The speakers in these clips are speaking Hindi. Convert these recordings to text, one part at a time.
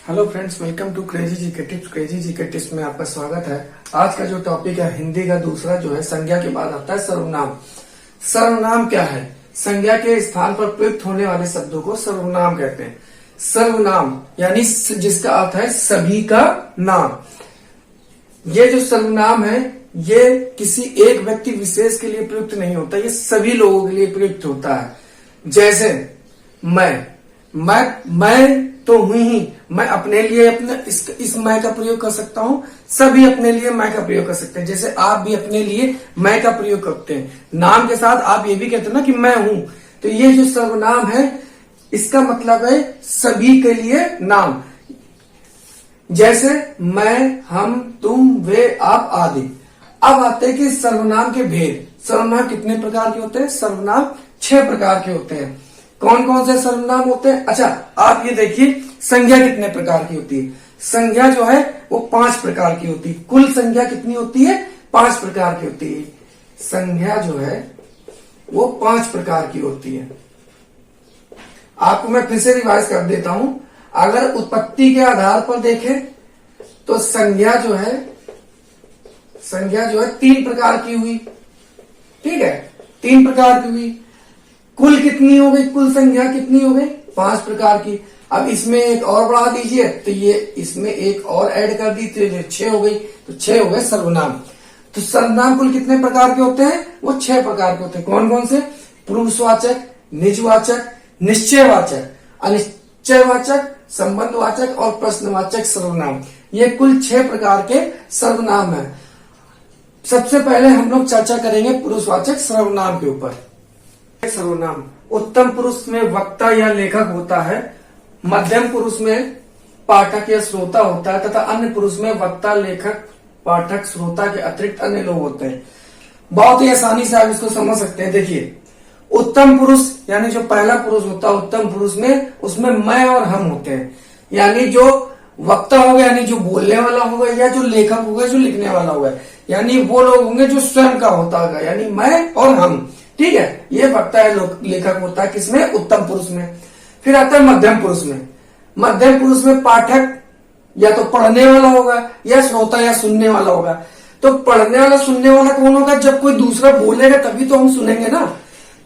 Hello friends, welcome to crazy GK tips. Crazy GK tips में आपका स्वागत है। आज का जो टॉपिक है हिंदी का दूसरा जो है संज्ञा के बाद आता है सर्वनाम। सर्वनाम क्या है? संज्ञा के स्थान पर प्रयुक्त होने वाले शब्दों को सर्वनाम कहते हैं। सर्वनाम यानी जिसका अर्थ है सभी का नाम। ये जो सर्वनाम है ये किसी एक व्यक्ति विशेष के लिए प्रयुक्त नहीं होता, ये सभी लोगों के लिए प्रयुक्त होता है। जैसे मैं तो हुई ही, मैं अपने लिए अपने इस मैं का प्रयोग कर सकता हूं। सभी अपने लिए मैं का प्रयोग कर सकते हैं। जैसे आप भी अपने लिए मैं का प्रयोग करते हैं। नाम के साथ आप ये भी कहते हैं ना कि मैं हूं। तो ये जो सर्वनाम है इसका मतलब है सभी के लिए नाम। जैसे मैं, हम, तुम, वे, आप आदि। अब आते हैं कि सर्वनाम के भेद। सर्वनाम कितने प्रकार के होते हैं? सर्वनाम 6 प्रकार के होते हैं। कौन कौन से सर्वनाम होते हैं? अच्छा, आप ये देखिए संज्ञा कितने प्रकार की होती है। संज्ञा जो है वो 5 प्रकार की होती है। कुल संज्ञा कितनी होती है? 5 प्रकार की होती है। संज्ञा जो है वो 5 प्रकार की होती है। आपको मैं फिर से रिवाइज कर देता हूं। अगर उत्पत्ति के आधार पर देखें तो संज्ञा जो है 3 प्रकार की हुई। ठीक है, 3 प्रकार की हुई। कुल कितनी हो गई? कुल संज्ञा कितनी हो गई? 5 प्रकार की। अब इसमें एक और बढ़ा दीजिए तो ये इसमें एक और ऐड कर दी तो ये 6 हो गई। तो 6 हो गए सर्वनाम। तो सर्वनाम कुल कितने प्रकार के होते हैं? वो 6 प्रकार के होते हैं। कौन कौन से? पुरुषवाचक, निजवाचक, निश्चयवाचक, अनिश्चयवाचक, संबंधवाचक और प्रश्नवाचक सर्वनाम। ये कुल 6 प्रकार के सर्वनाम है। सबसे पहले हम लोग चर्चा करेंगे पुरुषवाचक सर्वनाम के ऊपर। सर्वनाम उत्तम पुरुष में वक्ता या लेखक होता है, मध्यम पुरुष में पाठक या श्रोता होता है तथा अन्य पुरुष में वक्ता, लेखक, पाठक, श्रोता के अतिरिक्त अन्य लोग होते हैं। बहुत ही आसानी से आप इसको समझ सकते हैं। देखिए, उत्तम पुरुष यानी जो पहला पुरुष होता है उत्तम पुरुष में, उसमें मैं और हम होते हैं। यानी जो वक्ता होगा यानी जो बोलने वाला होगा, या जो लेखक होगा जो लिखने वाला होगा, यानी वो लोग होंगे जो स्वयं का होता होगा, यानी मैं और हम। ठीक है, ये वक्ता है, लेखक होता है किसमें? उत्तम पुरुष में। फिर आता है मध्यम पुरुष में। मध्यम पुरुष में पाठक या तो पढ़ने वाला होगा या श्रोता या सुनने वाला होगा। तो पढ़ने वाला सुनने वाला कौन होगा? जब कोई दूसरा बोलेगा तभी तो हम सुनेंगे ना।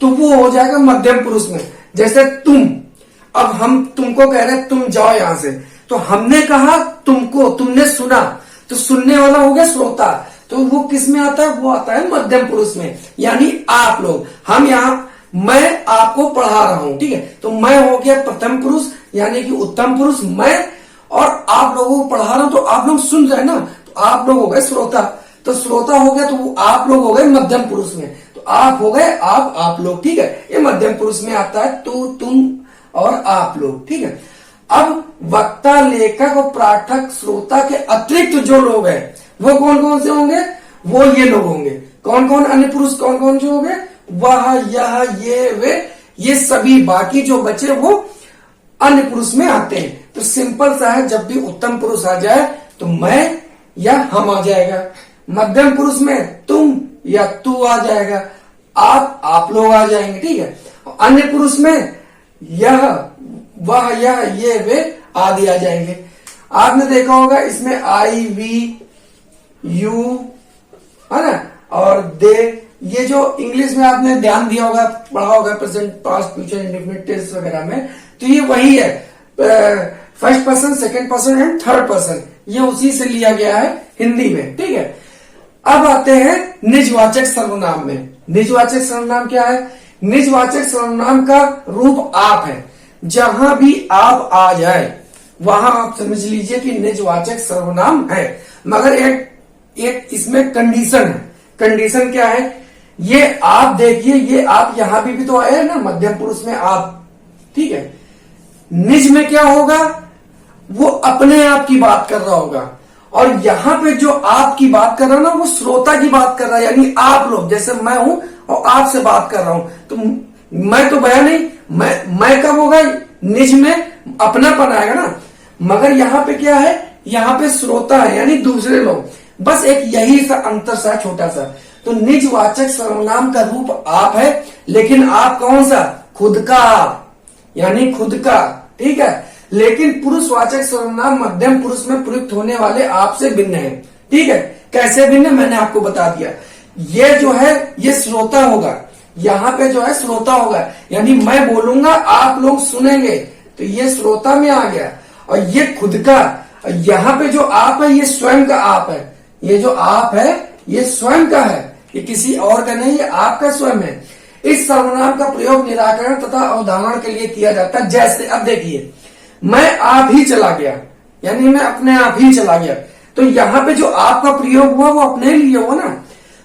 तो वो हो जाएगा मध्यम पुरुष में। जैसे तुम, अब हम तुमको कह रहे हैं तुम जाओ यहां से, तो हमने कहा तुमको, तुमने सुना, तो सुनने वाला हो गया श्रोता। तो वो किस में आता है? वो आता है मध्यम पुरुष में, यानी आप लोग। हम यहाँ मैं आपको पढ़ा रहा हूं, ठीक है, तो मैं हो गया प्रथम पुरुष यानी कि उत्तम पुरुष मैं, और आप लोगों को पढ़ा रहा हूं तो आप लोग सुन रहे हैं ना, तो आप लोग हो गए श्रोता। तो श्रोता हो गया तो वो आप लोग हो गए मध्यम पुरुष में। तो आप हो गए आप लोग। ठीक है, ये मध्यम पुरुष में आता है, तू, तुम और आप लोग। ठीक है, अब वक्ता, लेखक और पाठक, श्रोता के अतिरिक्त जो लोग हैं वो कौन कौन से होंगे? वो ये लोग होंगे। कौन कौन? अन्य पुरुष कौन कौन से होंगे? वह, यह, ये, वे, ये सभी बाकी जो बचे वो अन्य पुरुष में आते हैं। तो सिंपल सा है, जब भी उत्तम पुरुष आ जाए तो मैं या हम आ जाएगा। मध्यम पुरुष में तुम या तू आ जाएगा, आप लोग आ जाएंगे। ठीक है, अन्य पुरुष में यह, वह, यह, ये, वे आदि आ जाएंगे। आपने देखा होगा इसमें आई, वी, यू है ना, और दे, ये जो इंग्लिश में आपने ध्यान दिया होगा, पढ़ा होगा present, past, future, indefinite tense वगैरह में, तो ये वही है। First person, second person and third person, ये उसी से लिया गया है हिंदी में। ठीक है, अब आते हैं निजवाचक सर्वनाम में। निजवाचक सर्वनाम क्या है? निजवाचक सर्वनाम का रूप आप है। जहां भी आप आ जाए वहां आप समझ लीजिए कि निजवाचक सर्वनाम है। मगर एक इसमें कंडीशन है। कंडीशन क्या है? ये आप देखिए, ये आप यहां भी तो आए ना, मध्यम पुरुष में आप। ठीक है, निज में क्या होगा? वो अपने आप की बात कर रहा होगा, और यहां पे जो आपकी बात कर रहा है ना, वो श्रोता की बात कर रहा है, यानी आप लोग। जैसे मैं हूं और आपसे बात कर रहा हूं, तो मैं तो बया नहीं, मैं कब होगा? निज में अपनापन आएगा ना। मगर यहां पे क्या है? यहां पे श्रोता है, यानी दूसरे लोग। बस एक यही सा अंतर सा छोटा सा। तो निजवाचक सर्वनाम का रूप आप है, लेकिन आप कौन सा? खुद का आप, यानी खुद का। ठीक है, लेकिन पुरुषवाचक सर्वनाम मध्यम पुरुष में प्रयुक्त होने वाले आप से भिन्न है। ठीक है, कैसे भिन्न है मैंने आपको बता दिया। ये जो है ये श्रोता होगा, यहाँ पे जो है श्रोता होगा, यानी मैं बोलूंगा आप लोग सुनेंगे, तो ये श्रोता में आ गया। और ये खुद का, यहाँ पे जो आप है ये स्वयं का आप है, ये जो आप है ये स्वयं का है, ये किसी और का नहीं, ये आपका स्वयं है। इस सर्वनाम का प्रयोग निराकरण तथा अवधारण के लिए किया जाता है। जैसे अब देखिए, मैं आप ही चला गया, यानी मैं अपने आप ही चला गया, तो यहाँ पे जो आपका प्रयोग हुआ वो अपने लिए हुआ ना।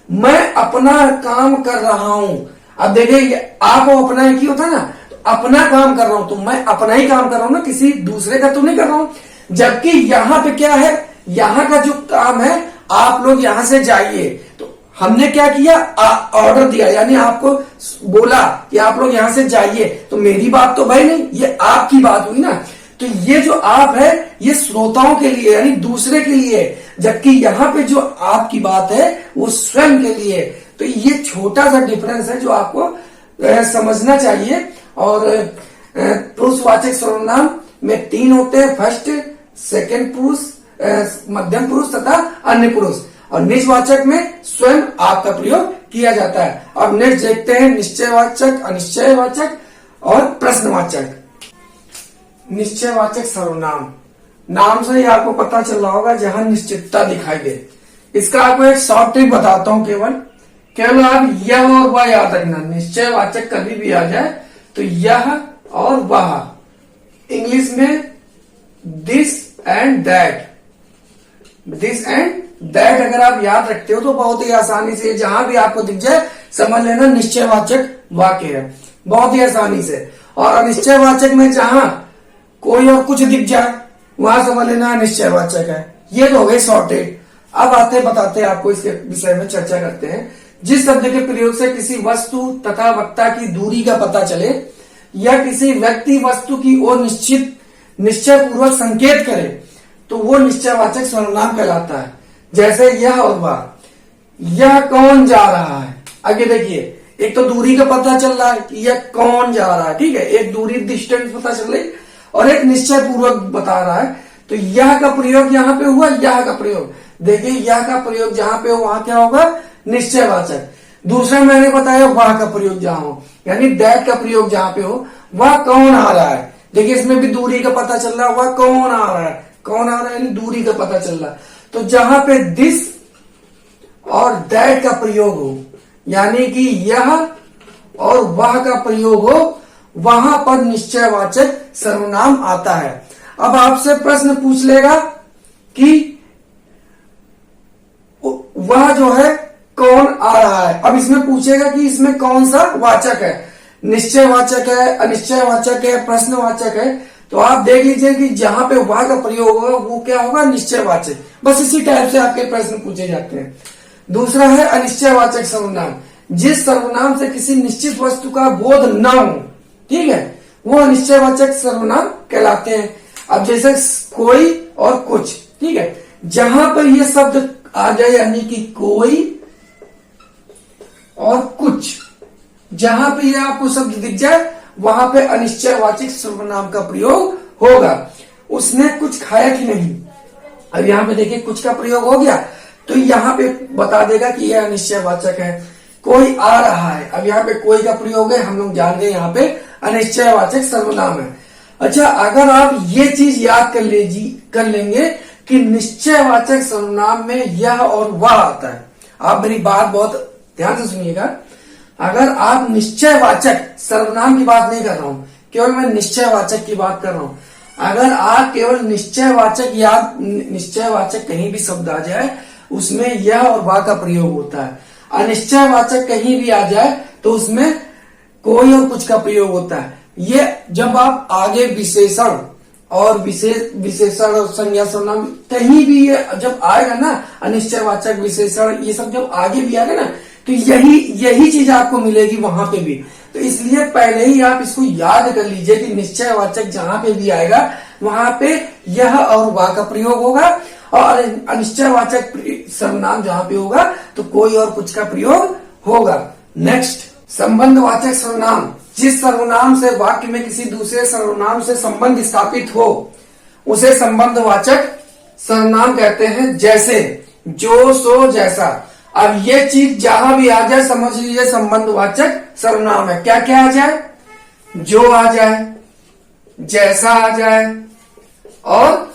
मैं अपना काम कर रहा हूं, अब देखिए आप अपना एक ही होता है ना, तो अपना काम कर रहा हूं, तो मैं अपना ही काम कर रहा हूं ना, किसी दूसरे का तो नहीं कर रहा हूं। जबकि यहाँ पे क्या है, यहाँ का जो काम है आप लोग यहां से जाइए, तो हमने क्या किया, ऑर्डर दिया, यानी आपको बोला कि आप लोग यहां से जाइए, तो मेरी बात तो भाई नहीं, ये आपकी बात हुई ना। तो ये जो आप है ये श्रोताओं के लिए यानी दूसरे के लिए है, जबकि यहाँ पे जो आपकी बात है वो स्वयं के लिए। तो ये छोटा सा डिफरेंस है जो आपको समझना चाहिए। और पुरुषवाचक सर्वनाम में 3 होते हैं, फर्स्ट, सेकंड पुरुष, मध्यम पुरुष तथा अन्य पुरुष। और निजवाचक में स्वयं आपका प्रयोग किया जाता है। अब नेक्स्ट देखते हैं निश्चयवाचक, अनिश्चयवाचक और प्रश्नवाचक। निश्चयवाचक सर्वनाम, नाम से ही आपको पता चल रहा होगा जहां निश्चितता दिखाई दे। इसका आपको एक शॉर्ट ट्रिक बताता हूं, केवल आप यह और वह याद रखना। निश्चयवाचक कभी भी आ जाए तो यह और वह, इंग्लिश में this and that, this and that अगर आप याद रखते हो तो बहुत ही आसानी से जहां भी आपको दिख जाए समझ लेना निश्चयवाचक वाक्य है, बहुत ही आसानी से। और अनिश्चयवाचक में जहां कोई और कुछ दिख जाए वहां समझ लेना निश्चयवाचक है। ये तो हो गए सॉर्टेड। अब आते बताते आपको इसके विषय में चर्चा करते हैं। जिस शब्द के प्रयोग से किसी वस्तु तथा वक्ता की दूरी का पता चले या किसी व्यक्ति वस्तु की ओर निश्चय पूर्वक संकेत करे तो वो निश्चयवाचक सर्वनाम कहलाता है। जैसे यह और वह, यह कौन जा रहा है। आगे देखिए, एक तो दूरी का पता चल रहा है कि यह कौन जा रहा है, ठीक है, एक दूरी डिस्टेंस पता चल रही, और एक निश्चय पूर्वक बता रहा है। तो यह का प्रयोग यहाँ पे हुआ, यह का प्रयोग देखिए, यह का प्रयोग जहां पे हो वहां क्या होगा, निश्चयवाचक। दूसरा मैंने बताया वह का प्रयोग जहां हो, यानी दैट का प्रयोग जहां पे हो, वह कौन आ रहा है। देखिए इसमें भी दूरी का पता चल रहा है, वह कौन आ रहा है, कौन आ रहा है यानी दूरी का पता चल रहा है। तो जहां पे दिस और दैट का प्रयोग हो, यानी कि यह और वह का प्रयोग हो, वहां पर निश्चयवाचक सर्वनाम आता है। अब आपसे प्रश्न पूछ लेगा कि वह जो है कौन आ रहा है। अब इसमें पूछेगा कि इसमें कौन सा वाचक है, निश्चयवाचक है, अनिश्चयवाचक है, प्रश्नवाचक है। तो आप देख लीजिए कि जहां पे वह का प्रयोग होगा वो क्या होगा, निश्चयवाचक। बस इसी टाइप से आपके प्रश्न पूछे जाते हैं। दूसरा है अनिश्चयवाचक सर्वनाम, जिस सर्वनाम से किसी निश्चित वस्तु का बोध न हो, ठीक है, वो अनिश्चयवाचक सर्वनाम कहलाते हैं। अब जैसे कोई और कुछ, ठीक है, जहां पर ये शब्द आ जाए यानी कि कोई और कुछ, जहां पे ये आपको शब्द दिख जाए वहां पे अनिश्चयवाचक सर्वनाम का प्रयोग होगा। उसने कुछ खाया कि नहीं, अब यहाँ पे देखिए कुछ का प्रयोग हो गया तो यहाँ पे बता देगा कि यह अनिश्चयवाचक है। कोई आ रहा है, अब यहाँ पे कोई का प्रयोग है, हम लोग जान गए यहाँ पे अनिश्चयवाचक सर्वनाम है। अच्छा, अगर आप ये चीज याद कर लेंगे कि निश्चयवाचक सर्वनाम में यह और वह आता है। आप मेरी बात बहुत ध्यान से सुनिएगा। अगर आप निश्चयवाचक सर्वनाम की बात नहीं कर रहा हूं, केवल मैं निश्चयवाचक की बात कर रहा हूं। अगर आप केवल निश्चयवाचक कहीं भी शब्द आ जाए उसमें यह और वह का प्रयोग होता है। अनिश्चयवाचक कहीं भी आ जाए तो उसमें कोई और कुछ का प्रयोग होता है। ये जब आप आगे विशेषण और विशेषण और संज्ञा सर्वनाम कहीं भी ये जब आएगा ना, अनिश्चयवाचक विशेषण ये सब जब आगे भी आएगा ना, तो यही चीज आपको मिलेगी वहां पे भी। तो इसलिए पहले ही आप इसको याद कर लीजिए कि निश्चयवाचक जहां पे भी आएगा वहां पे यह और वह का प्रयोग होगा, और अनिश्चयवाचक सर्वनाम जहां पे होगा तो कोई और कुछ का प्रयोग होगा। नेक्स्ट, संबंधवाचक सर्वनाम, जिस सर्वनाम से वाक्य में किसी दूसरे सर्वनाम से संबंध स्थापित हो उसे संबंधवाचक सर्वनाम कहते हैं। जैसे जो, सो, जैसा। अब ये चीज जहां भी आ जाए समझ लीजिए संबंधवाचक सर्वनाम है। क्या क्या आ जाए? जो आ जाए, जैसा आ जाए और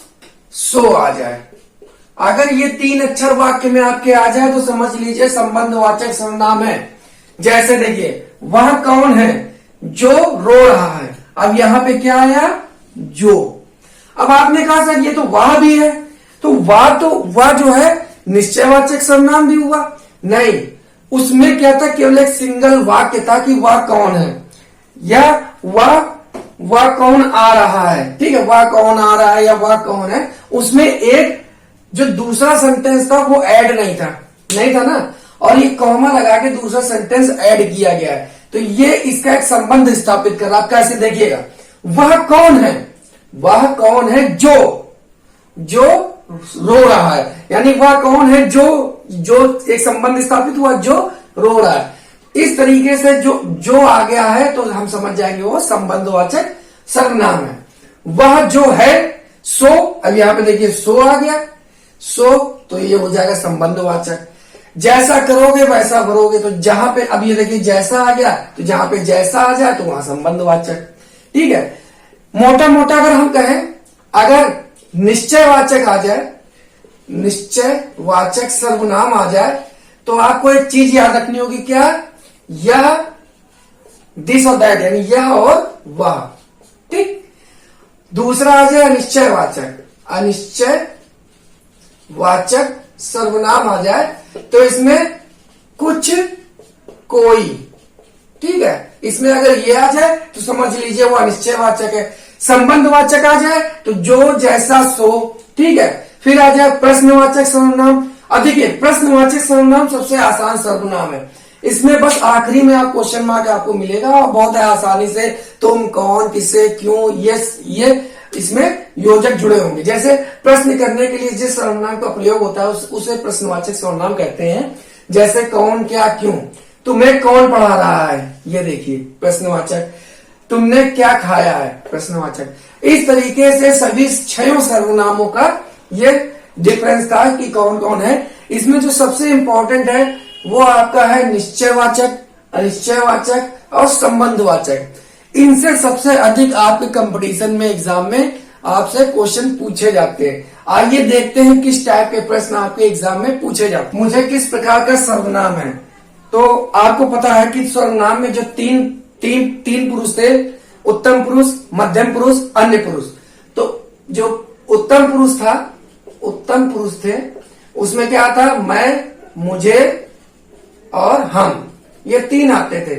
सो आ जाए। अगर ये 3 अक्षर वाक्य में आपके आ जाए तो समझ लीजिए संबंधवाचक सर्वनाम है। जैसे देखिए, वह कौन है जो रो रहा है। अब यहां पे क्या आया? जो। अब आपने कहा सर ये तो वह भी है, तो वह जो है निश्चयवाचक सर्वनाम भी हुआ? नहीं, उसमें क्या था? केवल एक सिंगल वाक्य था कि वह कौन है या वह कौन आ रहा है। ठीक है, वह कौन आ रहा है या वह कौन है, उसमें एक जो दूसरा सेंटेंस था वो ऐड नहीं था ना, और ये कॉमा लगा के दूसरा सेंटेंस ऐड किया गया है, तो ये इसका एक संबंध स्थापित कर रहा। आप कैसे देखिएगा, वह कौन है? वह कौन है जो रो रहा है, यानी वह कौन है जो एक संबंध स्थापित हुआ, जो रो रहा है। इस तरीके से जो आ गया है तो हम समझ जाएंगे वो संबंधवाचक सर्वनाम है। वह जो है सो, अब यहां पे देखिए सो आ गया, सो तो ये हो जाएगा संबंधवाचक। जैसा करोगे वैसा भरोगे, तो जहां पे अब ये देखिए जैसा आ गया, तो जहां पे जैसा आ जाए तो वहां संबंधवाचक। ठीक है, मोटा मोटा अगर हम कहें, अगर निश्चयवाचक आ जाए, निश्चयवाचक सर्वनाम आ जाए, तो आपको एक चीज याद रखनी होगी। क्या? यह, दिस और दैट, यानी यह और वह। ठीक। दूसरा आ जाए अनिश्चयवाचक, अनिश्चयवाचक सर्वनाम आ जाए तो इसमें कुछ, कोई। ठीक है, इसमें अगर ये आ जाए तो समझ लीजिए वो अनिश्चयवाचक है। संबंधवाचक आ जाए तो जो, जैसा, सो। ठीक है, फिर आ जाए प्रश्नवाचक सर्वनाम। अब देखिए प्रश्नवाचक सर्वनाम सबसे आसान सर्वनाम है। इसमें बस आखिरी में आप क्वेश्चन मार्क आपको मिलेगा और बहुत आसानी से तुम, कौन, किसे, क्यों, ये इसमें योजक जुड़े होंगे। जैसे प्रश्न करने के लिए जिस सर्वनाम का प्रयोग होता है उसे प्रश्नवाचक सर्वनाम कहते हैं। जैसे कौन, क्या, क्यों। तुम्हें कौन पढ़ा रहा है, ये देखिए प्रश्नवाचक। तुमने क्या खाया है, प्रश्नवाचक। इस तरीके से सभी 6 सर्वनामों का ये डिफरेंस था कि कौन कौन है। इसमें जो सबसे इंपॉर्टेंट है वो आपका है निश्चयवाचक, अनिश्चयवाचक और संबंधवाचक। इनसे सबसे अधिक आपके कंपटीशन में, एग्जाम में आपसे क्वेश्चन पूछे जाते हैं। आइए देखते हैं किस टाइप के प्रश्न आपके एग्जाम में पूछे जाते हैं। मुझे किस प्रकार का सर्वनाम है, तो आपको पता है कि सर्वनाम में जो तीन पुरुष थे, उत्तम पुरुष, मध्यम पुरुष, अन्य पुरुष। तो जो उत्तम पुरुष थे उसमें क्या था? मैं, मुझे और हम, ये 3 आते थे।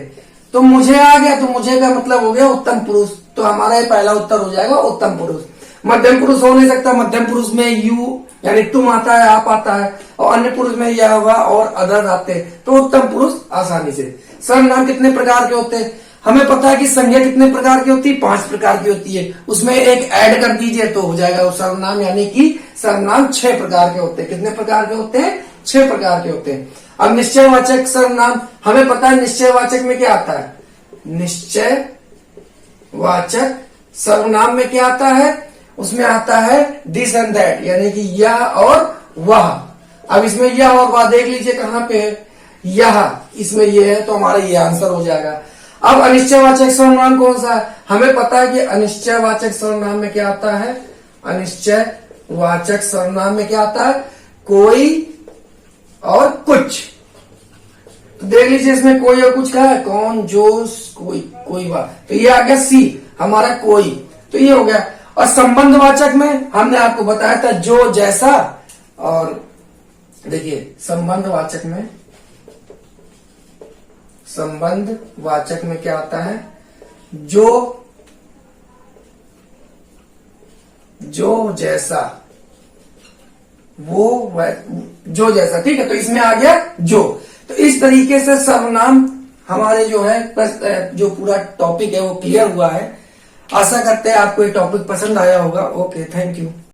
तो मुझे आ गया, तो मुझे का मतलब हो गया उत्तम पुरुष, तो हमारा ये पहला उत्तर हो जाएगा उत्तम पुरुष। मध्यम पुरुष हो नहीं सकता, मध्यम पुरुष में यू यानी तुम आता है, आप आता है, और अन्य पुरुष में यह, वह और अदर आते हैं, तो उत्तम पुरुष आसानी से। सर्वनाम कितने प्रकार के होते हैं? हमें पता है कि संज्ञा कितने प्रकार की होती है? 5 प्रकार की होती है। उसमें एक ऐड कर दीजिए तो हो जाएगा सर्वनाम, यानी कि सर्वनाम 6 प्रकार के होते हैं। कितने प्रकार के होते हैं? 6 प्रकार के होते हैं। अब निश्चयवाचक सर्वनाम, हमें पता है निश्चयवाचक में क्या आता है? निश्चयवाचक सर्वनाम में क्या आता है? उसमें आता है दिस एंड दैट, यानी कि यह और वह। अब इसमें यह और वह देख लीजिए कहां पे है, यह, इसमें यह है, तो हमारा ये आंसर हो जाएगा। अब अनिश्चयवाचक सर्वनाम कौन सा है? हमें पता है कि अनिश्चयवाचक सर्वनाम में क्या आता है? अनिश्चयवाचक सर्वनाम में क्या आता है? कोई और कुछ। तो देख लीजिए इसमें कोई और कुछ का है, कौन, जो, कोई वह, तो ये आ गया सी हमारा कोई, तो ये हो गया। और संबंधवाचक में हमने आपको बताया था जो, जैसा, और देखिए संबंधवाचक में क्या आता है? जो, जैसा, वो, जो, जैसा। ठीक है, तो इसमें आ गया जो। तो इस तरीके से सर्वनाम हमारे जो है जो पूरा टॉपिक है वो क्लियर हुआ है। आशा करते हैं आपको ये टॉपिक पसंद आया होगा। Okay, thank you.